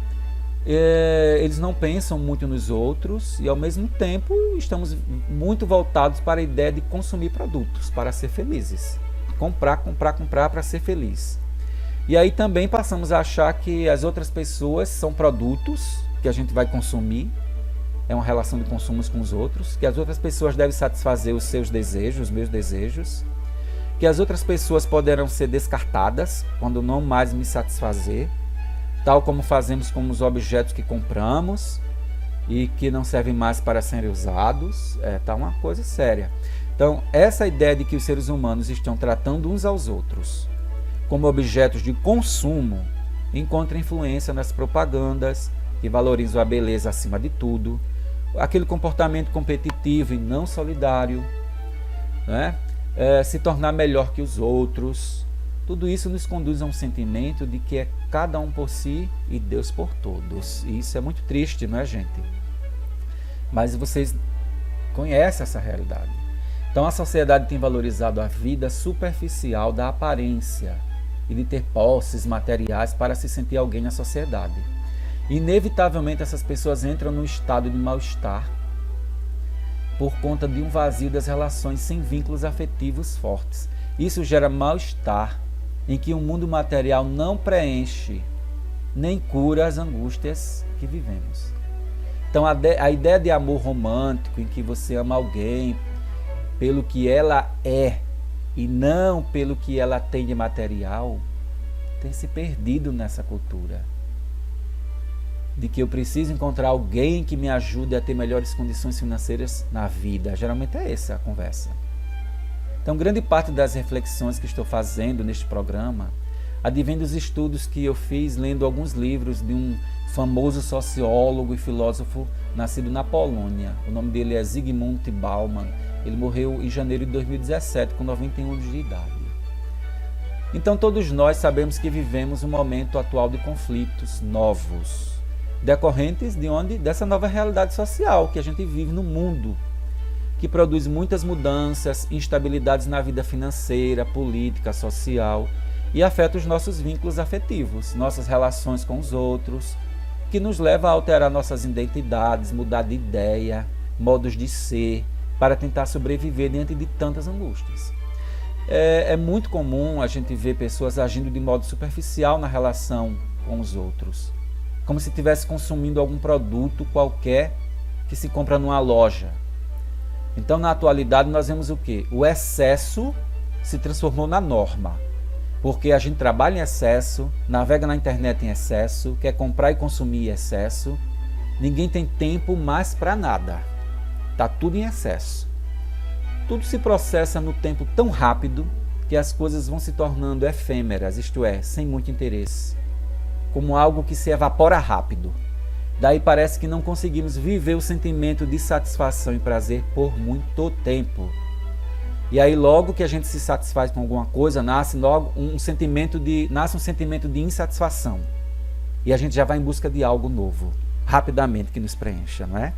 Speaker 1: Eles não pensam muito nos outros e ao mesmo tempo estamos muito voltados para a ideia de consumir produtos para ser felizes, comprar para ser feliz. E aí também passamos a achar que as outras pessoas são produtos que a gente vai consumir, é uma relação de consumos com os outros, que as outras pessoas devem satisfazer os seus desejos, os meus desejos, que as outras pessoas poderão ser descartadas quando não mais me satisfazer, tal como fazemos com os objetos que compramos e que não servem mais para serem usados, tá uma coisa séria. Então, essa ideia de que os seres humanos estão tratando uns aos outros como objetos de consumo encontra influência nas propagandas que valorizam a beleza acima de tudo, aquele comportamento competitivo e não solidário, né? Se tornar melhor que os outros, Tudo isso nos conduz a um sentimento de que é cada um por si e Deus por todos. E isso é muito triste, não é, gente? Mas vocês conhecem essa realidade. Então a sociedade tem valorizado a vida superficial da aparência e de ter posses materiais para se sentir alguém na sociedade. Inevitavelmente essas pessoas entram num estado de mal-estar por conta de um vazio das relações sem vínculos afetivos fortes. Isso gera mal-estar em que o mundo material não preenche nem cura as angústias que vivemos. Então a ideia de amor romântico, em que você ama alguém pelo que ela é e não pelo que ela tem de material, tem se perdido nessa cultura. De que eu preciso encontrar alguém que me ajude a ter melhores condições financeiras na vida. Geralmente é essa a conversa. Então, grande parte das reflexões que estou fazendo neste programa advém dos estudos que eu fiz lendo alguns livros de um famoso sociólogo e filósofo nascido na Polônia. O nome dele é Zygmunt Bauman. Ele morreu em janeiro de 2017, com 91 anos de idade. Então, todos nós sabemos que vivemos um momento atual de conflitos novos, decorrentes de onde? Dessa nova realidade social que a gente vive no mundo, que produz muitas mudanças, instabilidades na vida financeira, política, social e afeta os nossos vínculos afetivos, nossas relações com os outros, que nos leva a alterar nossas identidades, mudar de ideia, modos de ser, para tentar sobreviver diante de tantas angústias. É muito comum a gente ver pessoas agindo de modo superficial na relação com os outros, como se estivesse consumindo algum produto qualquer que se compra numa loja. Então, na atualidade, nós vemos o quê? O excesso se transformou na norma, porque a gente trabalha em excesso, navega na internet em excesso, quer comprar e consumir em excesso, ninguém tem tempo mais para nada, está tudo em excesso. Tudo se processa no tempo tão rápido que as coisas vão se tornando efêmeras, isto é, sem muito interesse, como algo que se evapora rápido. Daí parece que não conseguimos viver o sentimento de satisfação e prazer por muito tempo. E aí logo que a gente se satisfaz com alguma coisa, nasce um sentimento de insatisfação. E a gente já vai em busca de algo novo, rapidamente, que nos preencha, não é?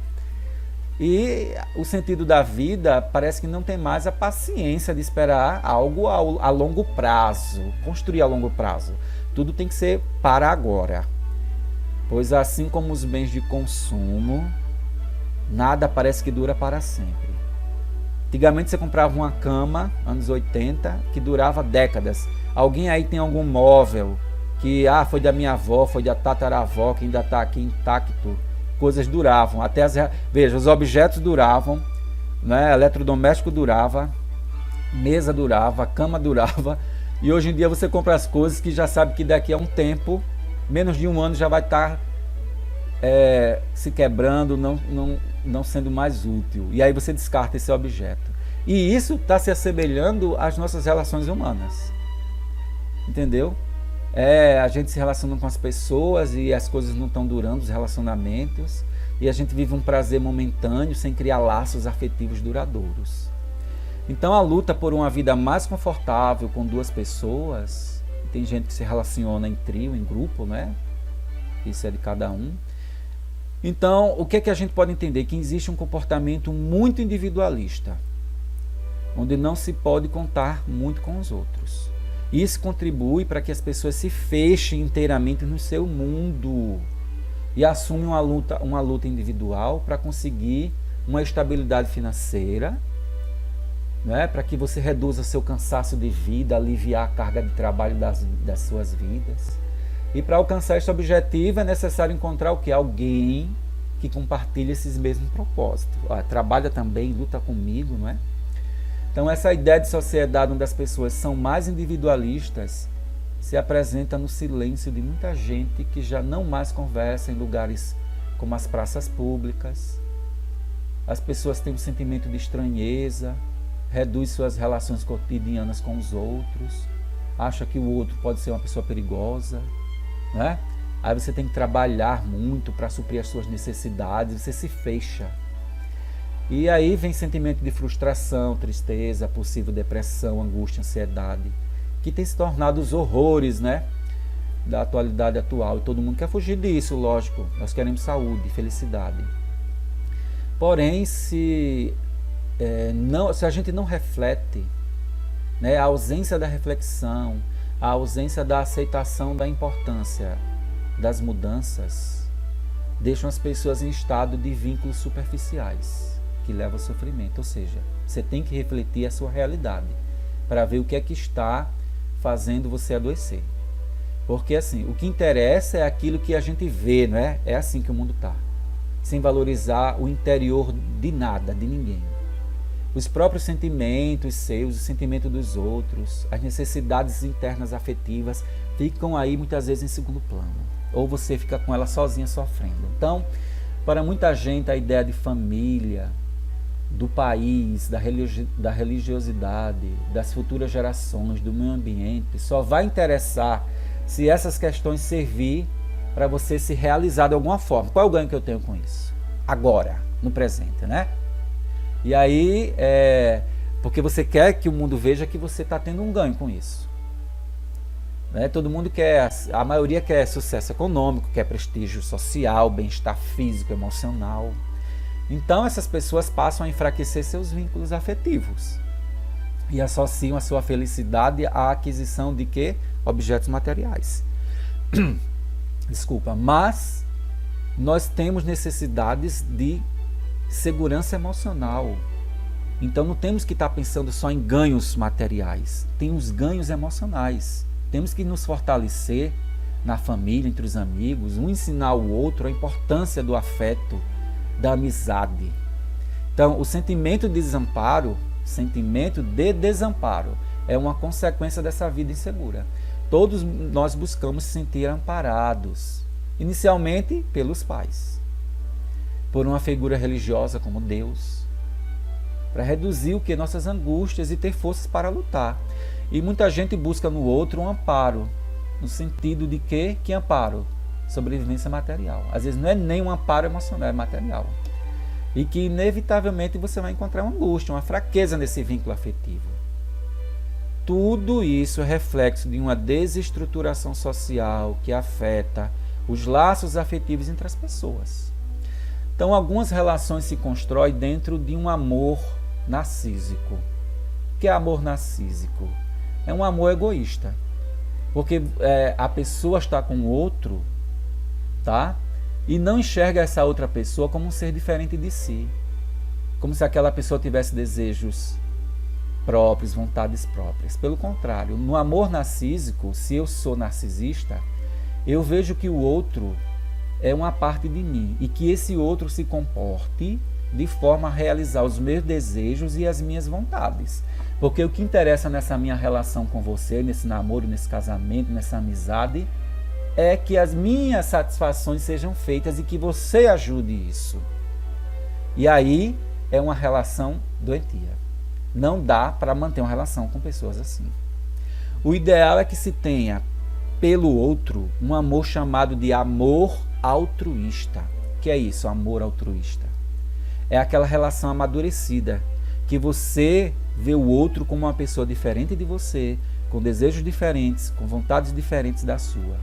Speaker 1: E o sentido da vida parece que não tem mais a paciência de esperar algo a longo prazo, construir a longo prazo. Tudo tem que ser para agora. Pois assim como os bens de consumo, nada parece que dura para sempre. Antigamente você comprava uma cama, anos 80, que durava décadas. Alguém aí tem algum móvel que foi da minha avó, foi da tataravó, que ainda está aqui intacto. Coisas duravam, veja, os objetos duravam, né? Eletrodoméstico durava, mesa durava, cama durava, e hoje em dia você compra as coisas que já sabe que daqui a um tempo, menos de um ano, já vai estar se quebrando, não sendo mais útil, e aí você descarta esse objeto. E isso está se assemelhando às nossas relações humanas, entendeu? A gente se relaciona com as pessoas e as coisas não estão durando, os relacionamentos, e a gente vive um prazer momentâneo sem criar laços afetivos duradouros. Então a luta por uma vida mais confortável com duas pessoas, tem gente que se relaciona em trio, em grupo, né? Isso é de cada um. Então o que é que a gente pode entender? Que existe um comportamento muito individualista, onde não se pode contar muito com os outros. Isso contribui para que as pessoas se fechem inteiramente no seu mundo e assumem uma luta individual para conseguir uma estabilidade financeira, né? Para que você reduza seu cansaço de vida, aliviar a carga de trabalho das suas vidas. E para alcançar esse objetivo é necessário encontrar o quê? Alguém que compartilhe esses mesmos propósitos. Trabalha também, luta comigo, não é? Então essa ideia de sociedade onde as pessoas são mais individualistas se apresenta no silêncio de muita gente que já não mais conversa em lugares como as praças públicas. As pessoas têm um sentimento de estranheza, reduz suas relações cotidianas com os outros, acha que o outro pode ser uma pessoa perigosa, né? Aí você tem que trabalhar muito para suprir as suas necessidades, você se fecha. E aí vem sentimento de frustração, tristeza, possível depressão, angústia, ansiedade. que tem se tornado os horrores, né, da atualidade atual. E todo mundo quer fugir disso, lógico. Nós queremos saúde, felicidade. Porém, se a gente não reflete, né, a ausência da reflexão, a ausência da aceitação da importância das mudanças, deixam as pessoas em estado de vínculos superficiais, que levam ao sofrimento. Ou seja, você tem que refletir a sua realidade para ver o que é que está fazendo você adoecer. Porque assim, o que interessa é aquilo que a gente vê, não é? É assim que o mundo está. Sem valorizar o interior de nada, de ninguém. Os próprios sentimentos seus, o sentimento dos outros, as necessidades internas afetivas ficam aí muitas vezes em segundo plano. Ou você fica com ela sozinha sofrendo. Então, para muita gente, a ideia de família, do país, da religiosidade, das futuras gerações, do meio ambiente, só vai interessar se essas questões servir para você se realizar de alguma forma. Qual é o ganho que eu tenho com isso? Agora, no presente, né? E aí, porque você quer que o mundo veja que você está tendo um ganho com isso. Né? Todo mundo quer, a maioria quer sucesso econômico, quer prestígio social, bem-estar físico, emocional. Então, essas pessoas passam a enfraquecer seus vínculos afetivos e associam a sua felicidade à aquisição de quê? Objetos materiais. Desculpa, mas nós temos necessidades de segurança emocional. Então não temos que estar pensando só em ganhos materiais, tem os ganhos emocionais. Temos que nos fortalecer na família, entre os amigos, um ensinar o outro a importância do afeto, da amizade. Então, o sentimento de desamparo, é uma consequência dessa vida insegura. Todos nós buscamos se sentir amparados, inicialmente pelos pais, por uma figura religiosa como Deus, para reduzir nossas angústias e ter forças para lutar. E muita gente busca no outro um amparo, no sentido de que amparo? Sobrevivência material. Às vezes não é nem um amparo emocional, é material. E que inevitavelmente você vai encontrar uma angústia, uma fraqueza nesse vínculo afetivo. Tudo isso é reflexo de uma desestruturação social que afeta os laços afetivos entre as pessoas. Então, algumas relações se constroem dentro de um amor narcísico. O que é amor narcísico? É um amor egoísta. Porque a pessoa está com o outro, tá? E não enxerga essa outra pessoa como um ser diferente de si. Como se aquela pessoa tivesse desejos próprios, vontades próprias. Pelo contrário, no amor narcísico, se eu sou narcisista, eu vejo que o outro é uma parte de mim e que esse outro se comporte de forma a realizar os meus desejos e as minhas vontades. Porque o que interessa nessa minha relação com você, nesse namoro, nesse casamento, nessa amizade, é que as minhas satisfações sejam feitas e que você ajude isso. E aí é uma relação doentia. Não dá para manter uma relação com pessoas assim. O ideal é que se tenha pelo outro um amor chamado de amor altruísta. O que é isso, amor altruísta? É aquela relação amadurecida, que você vê o outro como uma pessoa diferente de você, com desejos diferentes, com vontades diferentes da sua.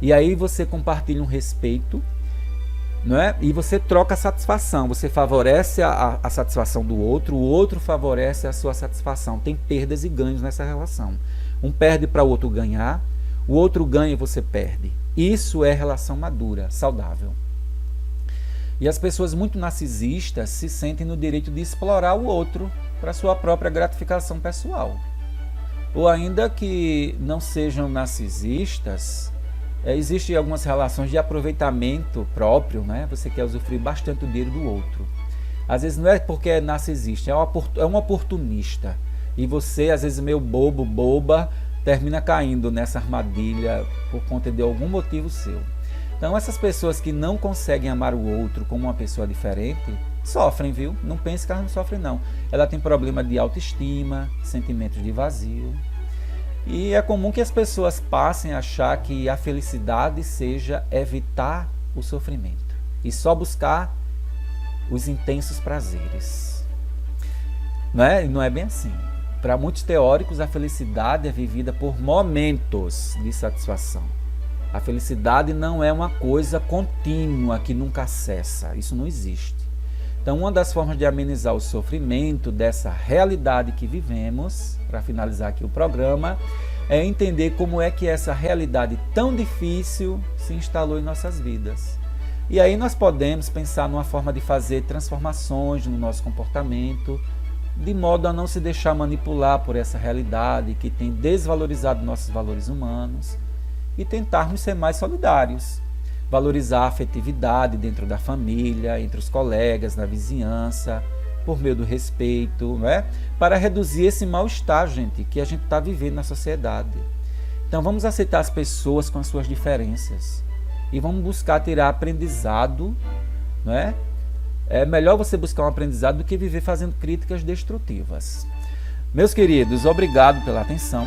Speaker 1: E aí você compartilha um respeito, não é? E você troca a satisfação, você favorece a satisfação do outro, o outro favorece a sua satisfação. Tem perdas e ganhos nessa relação. Um perde para o outro ganhar, o outro ganha e você perde. Isso é relação madura, saudável. E as pessoas muito narcisistas se sentem no direito de explorar o outro para sua própria gratificação pessoal. Ou ainda que não sejam narcisistas, existem algumas relações de aproveitamento próprio, né? Você quer usufruir bastante do dinheiro do outro. Às vezes não é porque é narcisista, é um oportunista. E você, às vezes meio bobo, boba, termina caindo nessa armadilha por conta de algum motivo seu. Então essas pessoas que não conseguem amar o outro como uma pessoa diferente, sofrem, viu? Não pense que elas não sofrem, não. Ela tem problema de autoestima, sentimentos de vazio. E é comum que as pessoas passem a achar que a felicidade seja evitar o sofrimento e só buscar os intensos prazeres. Não é bem assim. Para muitos teóricos, a felicidade é vivida por momentos de satisfação. A felicidade não é uma coisa contínua que nunca cessa. Isso não existe. Então, uma das formas de amenizar o sofrimento dessa realidade que vivemos, para finalizar aqui o programa, é entender como é que essa realidade tão difícil se instalou em nossas vidas. E aí nós podemos pensar numa forma de fazer transformações no nosso comportamento, de modo a não se deixar manipular por essa realidade que tem desvalorizado nossos valores humanos e tentarmos ser mais solidários, valorizar a afetividade dentro da família, entre os colegas, na vizinhança, por meio do respeito, não é? Para reduzir esse mal-estar, gente, que a gente está vivendo na sociedade. Então vamos aceitar as pessoas com as suas diferenças e vamos buscar tirar aprendizado, não é? É melhor você buscar um aprendizado do que viver fazendo críticas destrutivas. Meus queridos, obrigado pela atenção.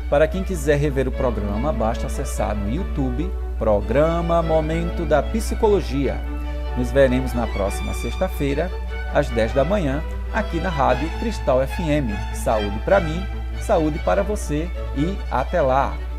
Speaker 1: Para quem quiser rever o programa, basta acessar no YouTube, Programa Momento da Psicologia. Nos veremos na próxima sexta-feira, às 10 da manhã, aqui na Rádio Cristal FM. Saúde para mim, saúde para você e até lá!